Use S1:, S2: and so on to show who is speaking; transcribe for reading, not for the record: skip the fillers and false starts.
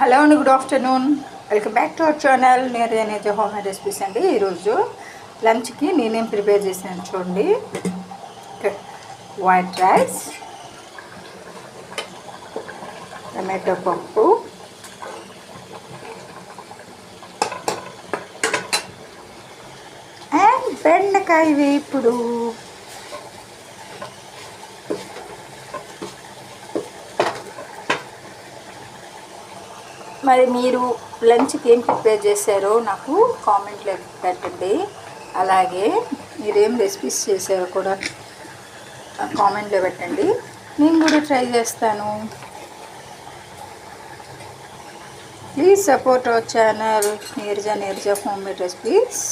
S1: Hello అండి, good afternoon. Welcome back to our channel. నేనైతే home made recipes అండి. ఈరోజు లంచ్కి నేనేం ప్రిపేర్ చేశాను చూడండి. వైట్ రైస్, టమాటో పప్పు, అండ్ బెండకాయ వేపుడు. మరి మీరు లంచ్కి ఏం ప్రిపేర్ చేశారో నాకు కామెంట్లో పెట్టండి. అలాగే మీరేం రెసిపీస్ చేశారో కూడా కామెంట్లో పెట్టండి. నేను కూడా ట్రై చేస్తాను. Please support our channel Neeraja home made recipes.